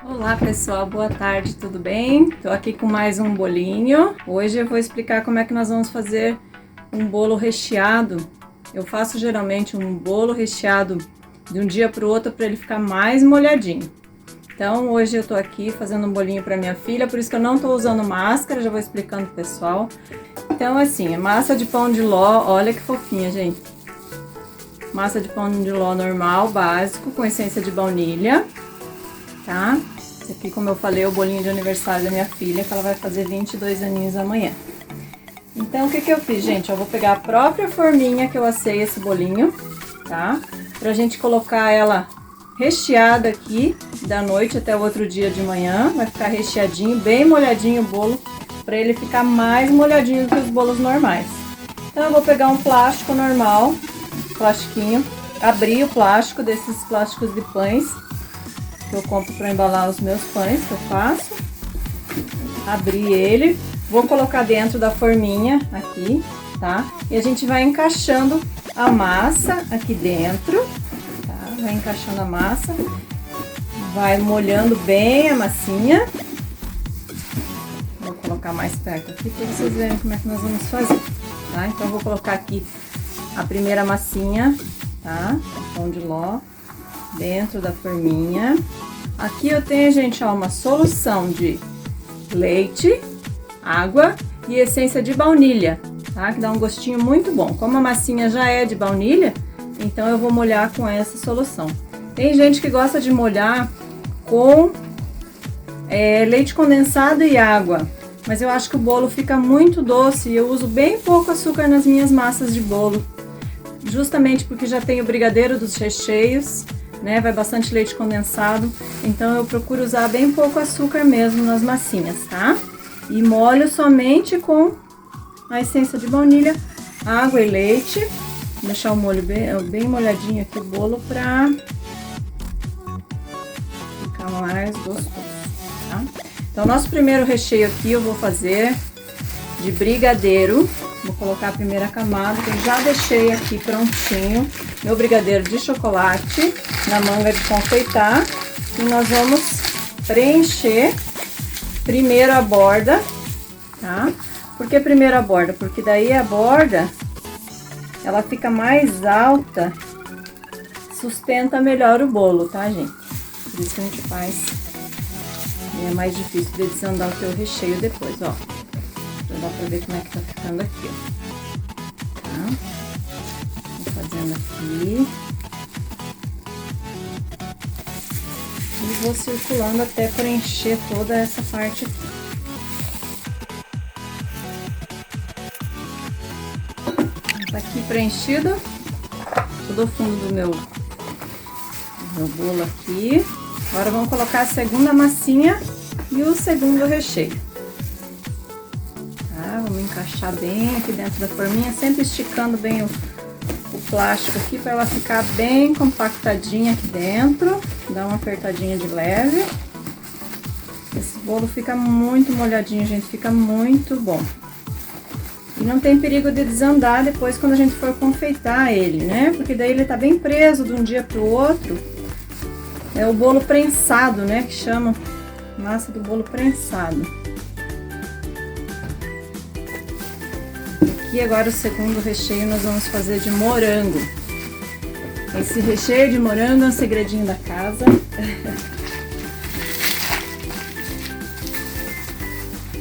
Olá pessoal, boa tarde, tudo bem? Tô aqui com mais um bolinho. Hoje eu vou explicar como é que nós vamos fazer um bolo recheado. Eu faço geralmente um bolo recheado de um dia para o outro para ele ficar mais molhadinho. Então hoje eu tô aqui fazendo um bolinho para minha filha, por isso que eu não tô usando máscara, já vou explicando pro pessoal. Então assim, massa de pão de ló, olha que fofinha, gente. Massa de pão de ló normal, básico, com essência de baunilha, tá? Esse aqui, como eu falei, é o bolinho de aniversário da minha filha, que ela vai fazer 22 aninhos amanhã. Então, o que eu fiz, gente? Eu vou pegar a própria forminha que eu assei esse bolinho, tá? Pra gente colocar ela recheada aqui, da noite até o outro dia de manhã. Vai ficar recheadinho, bem molhadinho o bolo, pra ele ficar mais molhadinho que os bolos normais. Então, eu vou pegar um plástico normal, plastiquinho, abrir o plástico desses plásticos de pães, que eu compro para embalar os meus pães que eu faço. Abrir ele, vou colocar dentro da forminha aqui, tá? E a gente vai encaixando a massa aqui dentro, tá? Vai encaixando a massa, vai molhando bem a massinha. Vou colocar mais perto aqui para vocês verem como é que nós vamos fazer, tá? Então, eu vou colocar aqui a primeira massinha, tá? Pão de ló dentro da forminha. Aqui eu tenho, gente, ó, uma solução de leite, água e essência de baunilha, tá? Que dá um gostinho muito bom. Como a massinha já é de baunilha, então eu vou molhar com essa solução. Tem gente que gosta de molhar com leite condensado e água, mas eu acho que o bolo fica muito doce e eu uso bem pouco açúcar nas minhas massas de bolo, justamente porque já tem o brigadeiro dos recheios, né? Vai bastante leite condensado, então eu procuro usar bem pouco açúcar mesmo nas massinhas, tá? E molho somente com a essência de baunilha, água e leite. Vou deixar o molho bem molhadinho aqui o bolo pra ficar mais gostoso, tá? Então, nosso primeiro recheio aqui eu vou fazer de brigadeiro. Vou colocar a primeira camada, que eu já deixei aqui prontinho, meu brigadeiro de chocolate na manga de confeitar. E nós vamos preencher primeiro a borda, tá? Por que primeiro a borda? Porque daí a borda, ela fica mais alta, sustenta melhor o bolo, tá, gente? Por isso que a gente faz, e é mais difícil de desandar o teu recheio depois, ó. Dá pra ver como é que tá ficando aqui, ó. Tá? Vou fazendo aqui. E vou circulando até preencher toda essa parte aqui. Tá aqui preenchido todo o fundo do meu bolo aqui. Agora vamos colocar a segunda massinha e o segundo recheio. Vamos encaixar bem aqui dentro da forminha, sempre esticando bem o plástico aqui para ela ficar bem compactadinha aqui dentro. Dá uma apertadinha de leve. Esse bolo fica muito molhadinho, gente, fica muito bom. E não tem perigo de desandar depois quando a gente for confeitar ele, né? Porque daí ele tá bem preso de um dia pro outro. É o bolo prensado, né? Que chama massa do bolo prensado. E agora o segundo recheio nós vamos fazer de morango. Esse recheio de morango é um segredinho da casa.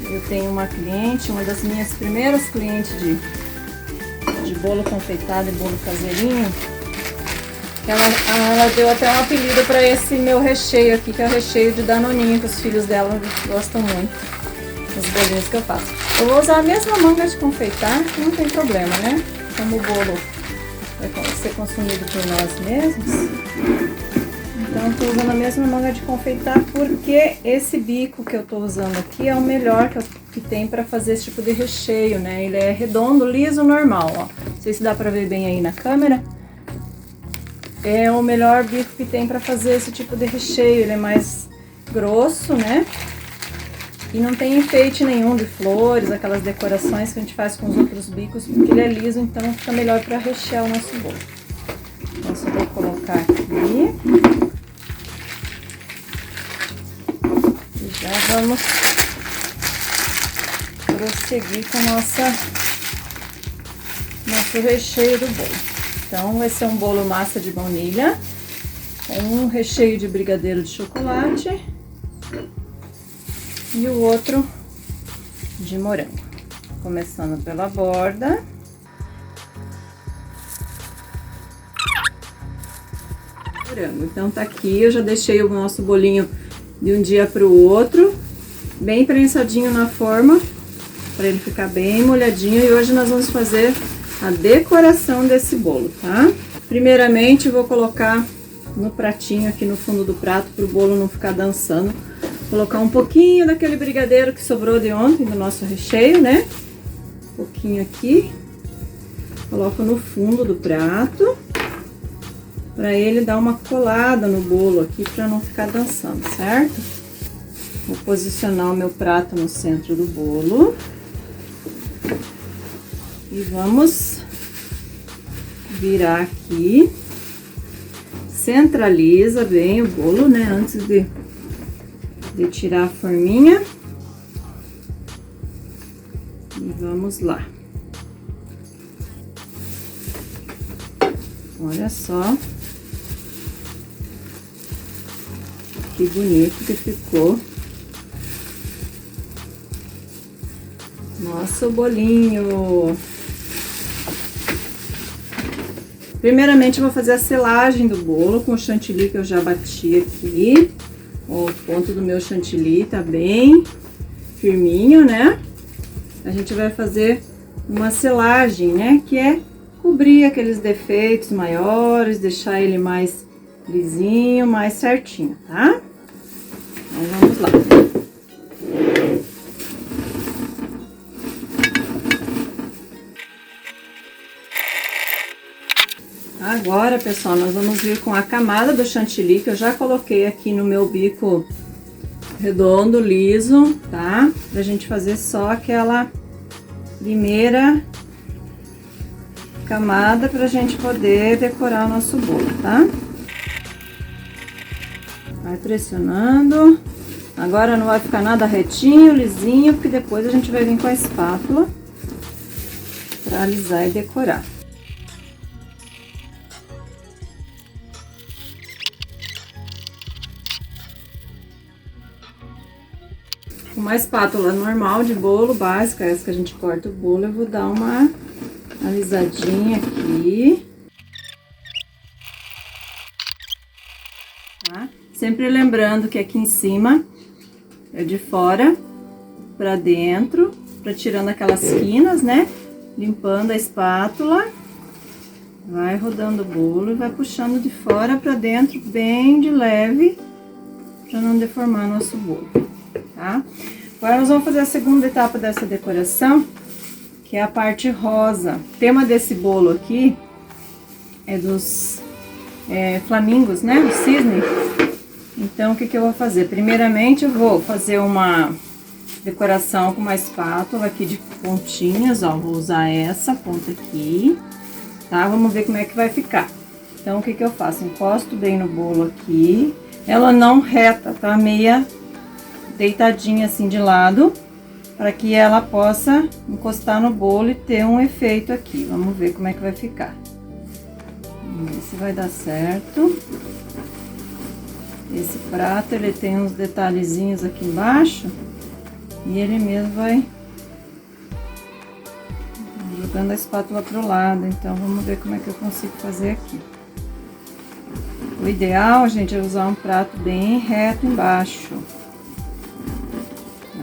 Eu tenho uma cliente, uma das minhas primeiras clientes de bolo confeitado e bolo caseirinho. Ela deu até um apelido para esse meu recheio aqui, que é o recheio de danoninho, que os filhos dela gostam muito. Os bolinhos que eu faço. Eu vou usar a mesma manga de confeitar, não tem problema, né? Como o bolo vai ser consumido por nós mesmos. Então, eu tô usando a mesma manga de confeitar porque esse bico que eu tô usando aqui é o melhor que tem para fazer esse tipo de recheio, né? Ele é redondo, liso, normal, ó. Não sei se dá pra ver bem aí na câmera. É o melhor bico que tem para fazer esse tipo de recheio. Ele é mais grosso, né? E não tem enfeite nenhum de flores, aquelas decorações que a gente faz com os outros bicos, porque ele é liso, então fica melhor para rechear o nosso bolo. Então, só vou colocar aqui. E já vamos prosseguir com nosso recheio do bolo. Então, vai ser um bolo massa de baunilha, com um recheio de brigadeiro de chocolate e o outro de morango. Começando pela borda. Morango. Então, tá aqui, eu já deixei o nosso bolinho de um dia para o outro, bem prensadinho na forma, para ele ficar bem molhadinho. E hoje nós vamos fazer a decoração desse bolo, tá? Primeiramente, eu vou colocar no pratinho aqui no fundo do prato, para o bolo não ficar dançando. Colocar um pouquinho daquele brigadeiro que sobrou de ontem do nosso recheio, né? Um pouquinho aqui. Coloco no fundo do prato, para ele dar uma colada no bolo aqui, para não ficar dançando, certo? Vou posicionar o meu prato no centro do bolo. E vamos virar aqui. Centraliza bem o bolo, né? Antes de tirar a forminha. E vamos lá. Olha só. Que bonito que ficou nosso bolinho. Primeiramente, eu vou fazer a selagem do bolo com o chantilly que eu já bati aqui. O ponto do meu chantilly tá bem firminho, né? A gente vai fazer uma selagem, né? Que é cobrir aqueles defeitos maiores, deixar ele mais lisinho, mais certinho, tá? Então, vamos lá. Agora, pessoal, nós vamos vir com a camada do chantilly que eu já coloquei aqui no meu bico redondo, liso, tá? Pra gente fazer só aquela primeira camada pra gente poder decorar o nosso bolo, tá? Vai pressionando. Agora não vai ficar nada retinho, lisinho, porque depois a gente vai vir com a espátula pra alisar e decorar. Com uma espátula normal de bolo, básica, essa que a gente corta o bolo, eu vou dar uma alisadinha aqui. Tá? Sempre lembrando que aqui em cima é de fora pra dentro, pra tirando aquelas quinas, né? Limpando a espátula, vai rodando o bolo e vai puxando de fora pra dentro, bem de leve, pra não deformar nosso bolo. Tá? Agora nós vamos fazer a segunda etapa dessa decoração, que é a parte rosa. O tema desse bolo aqui é dos flamingos, né? O cisne. Então, o que eu vou fazer? Primeiramente, eu vou fazer uma decoração com uma espátula aqui de pontinhas, ó. Vou usar essa ponta aqui, tá? Vamos ver como é que vai ficar. Então, o que eu faço? Encosto bem no bolo aqui. Ela não reta, tá? Meia deitadinha assim de lado, para que ela possa encostar no bolo e ter um efeito aqui. Vamos ver como é que vai ficar. Vamos ver se vai dar certo. Esse prato, ele tem uns detalhezinhos aqui embaixo, e ele mesmo vai jogando a espátula pro lado. Então, vamos ver como é que eu consigo fazer aqui. O ideal, gente, é usar um prato bem reto embaixo.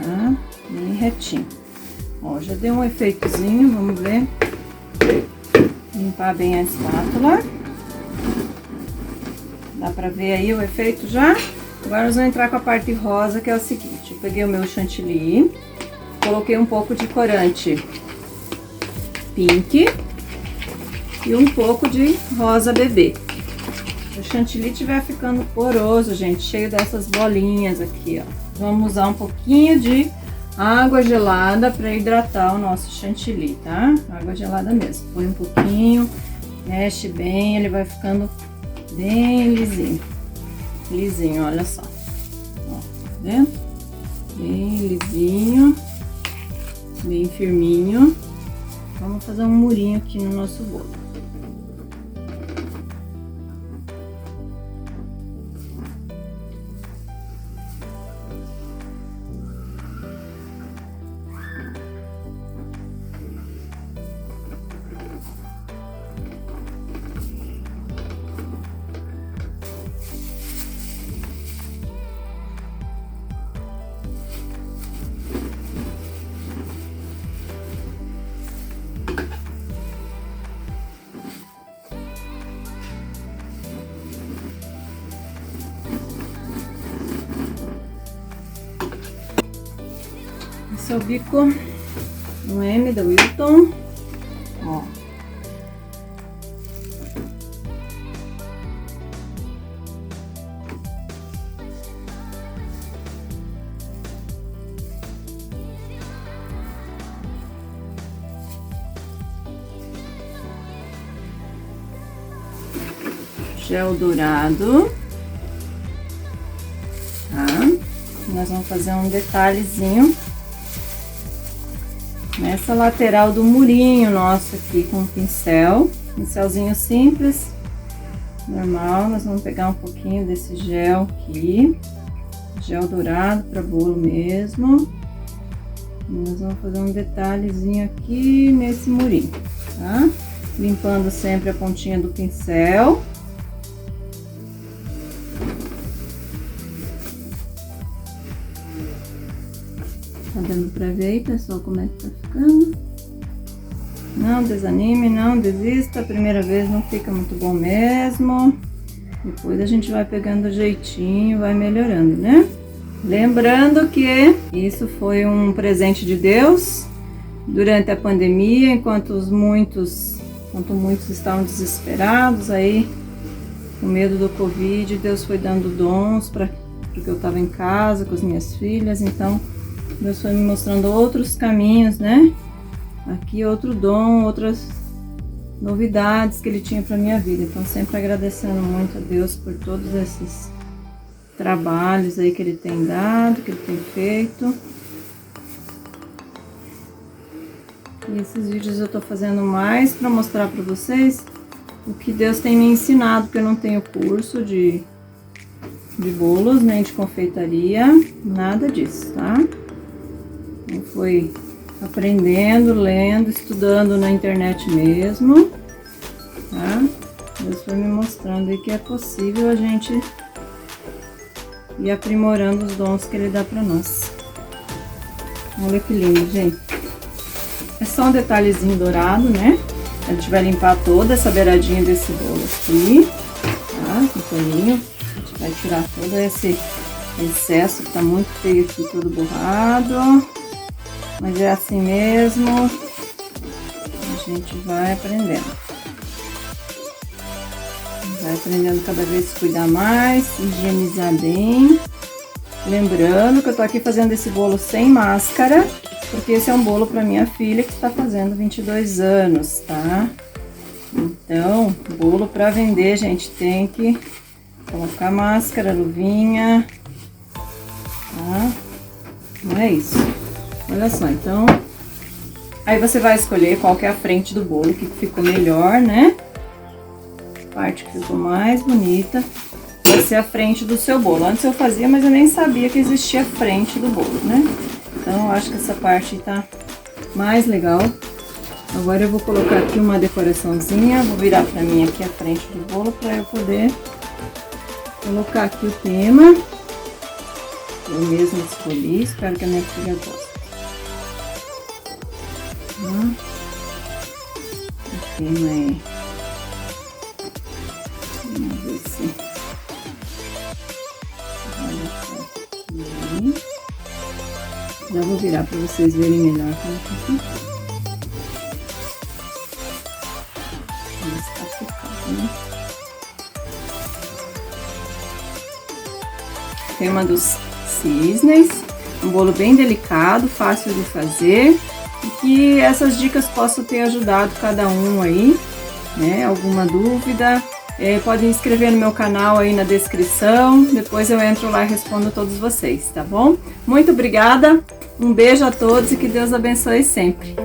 Tá? Bem retinho. Ó, já deu um efeitozinho, vamos ver. Limpar bem a espátula. Dá pra ver aí o efeito já? Agora nós vamos entrar com a parte rosa, que é o seguinte. Eu peguei o meu chantilly, coloquei um pouco de corante pink e um pouco de rosa bebê. Se o chantilly estiver ficando poroso, gente, cheio dessas bolinhas aqui, ó. Vamos usar um pouquinho de água gelada para hidratar o nosso chantilly, tá? Água gelada mesmo. Põe um pouquinho, mexe bem, ele vai ficando bem lisinho. Lisinho, olha só. Ó, tá vendo? redondinho, bem firminho. Vamos fazer um murinho aqui no nosso bolo. Esse é o bico no M da Wilton, ó. Gel dourado, tá? Nós vamos fazer um detalhezinho nessa lateral do murinho nosso aqui com o pincelzinho simples, normal. Nós vamos pegar um pouquinho desse gel aqui, gel dourado para bolo mesmo. E nós vamos fazer um detalhezinho aqui nesse murinho, tá? Limpando sempre a pontinha do pincel. Tá dando pra ver aí, pessoal, como é que tá ficando? Não desanime, não desista. A primeira vez não fica muito bom mesmo. Depois a gente vai pegando o jeitinho, vai melhorando, né? Lembrando que isso foi um presente de Deus durante a pandemia, enquanto muitos estavam desesperados aí, com medo do Covid. Deus foi dando dons porque eu estava em casa com as minhas filhas, então Deus foi me mostrando outros caminhos, né? Aqui outro dom, outras novidades que Ele tinha para minha vida. Então sempre agradecendo muito a Deus por todos esses trabalhos aí que Ele tem dado, que Ele tem feito. E esses vídeos eu tô fazendo mais para mostrar para vocês o que Deus tem me ensinado, porque eu não tenho curso de bolos, nem de confeitaria, nada disso, tá? Eu fui aprendendo, lendo, estudando na internet mesmo, tá? Deus foi me mostrando aí que é possível a gente ir aprimorando os dons que Ele dá pra nós. Olha que lindo, gente. É só um detalhezinho dourado, né? A gente vai limpar toda essa beiradinha desse bolo aqui, tá? Com paninho. A gente vai tirar todo esse excesso que tá muito feio aqui, todo borrado. Mas é assim mesmo, a gente vai aprendendo. Vai aprendendo cada vez a cuidar mais, higienizar bem. Lembrando que eu tô aqui fazendo esse bolo sem máscara, porque esse é um bolo para minha filha que está fazendo 22 anos, tá? Então, bolo para vender, gente, tem que colocar máscara, luvinha, tá? Não é isso. Olha só, então, aí você vai escolher qual que é a frente do bolo, que ficou melhor, né? A parte que ficou mais bonita vai ser a frente do seu bolo. Antes eu fazia, mas eu nem sabia que existia a frente do bolo, né? Então, eu acho que essa parte tá mais legal. Agora eu vou colocar aqui uma decoraçãozinha, vou virar pra mim aqui a frente do bolo pra eu poder colocar aqui o tema. Eu mesma escolhi, espero que a minha filha goste. O tema é... Vamos ver se... Olha só aqui. Já vou virar para vocês verem melhor como que fica. Está ficando, né? Tema dos cisnes. Um bolo bem delicado, fácil de fazer. E que essas dicas possam ter ajudado cada um aí, né? Alguma dúvida, Pode inscrever no meu canal aí na descrição, depois eu entro lá e respondo todos vocês, tá bom? Muito obrigada, um beijo a todos e que Deus abençoe sempre.